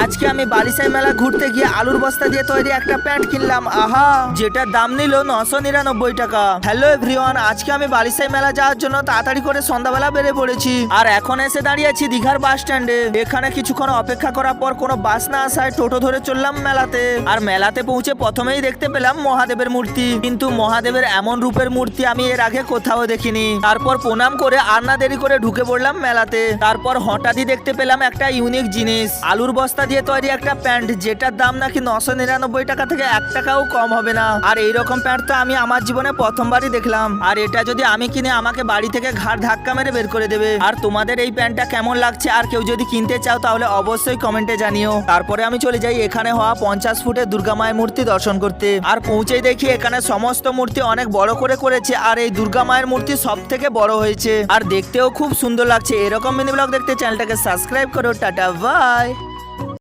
আজকে আমি বালিসাই মেলা ঘুরতে গিয়ে আলুর বস্তা দিয়ে তৈরি একটা প্যান্ট কিনলাম। আহা, যেটার দাম নিল 999 টাকা। হ্যালো এভরিওয়ান, আজকে আমি বালিসাই মেলা যাওয়ার জন্য তাড়াতাড়ি করে সন্ধ্যাবেলা বেরিয়ে পড়েছি। আর এখন এসে দাঁড়িয়েছি দীঘার বাস স্ট্যান্ডে। এখানে কিছুক্ষণ অপেক্ষা করার পর কোনো বাস না আসায় টোটো ধরে চললাম মেলাতে। আর মেলাতে পৌঁছে প্রথমেই দেখতে পেলাম মহাদেবের মূর্তি, কিন্তু মহাদেবের এমন রূপের মূর্তি আমি এর আগে কোথাও দেখিনি। তারপর প্রণাম করে আর না দেরি করে ঢুকে পড়লাম মেলাতে। তারপর হঠাৎই দেখতে পেলাম একটা ইউনিক জিনিস, আলুর বস্তা দিয়ে তৈরি একটা প্যান্ট, যেটার দাম নাকি 999 টাকা থেকে 1 টাকাও কম হবে না। আর এইরকম প্যান্ট তো আমি আমার জীবনে প্রথমবারই দেখলাম। আর এটা যদি আমি কিনে আমাকে বাড়ি থেকে ঘাড় ধাক্কা মেরে বের করে দেবে। আর তোমাদের এই প্যান্টটা কেমন লাগছে আর কেউ যদি কিনতে চাও তাহলে অবশ্যই কমেন্টে জানিও। তারপরে আমি চলে যাই এখানে হওয়া 50 ফুটের দুর্গা মায়ের মূর্তি দর্শন করতে। আর পৌঁছেই দেখি এখানে সমস্ত মূর্তি অনেক বড় করে করেছে। আর এই দুর্গা মায়ের মূর্তি সব থেকে বড় হয়েছে আর দেখতেও খুব সুন্দর লাগছে। এরকম মিনি ব্লগ দেখতে চ্যানেলটাকে সাবস্ক্রাইব করো। Tata bye.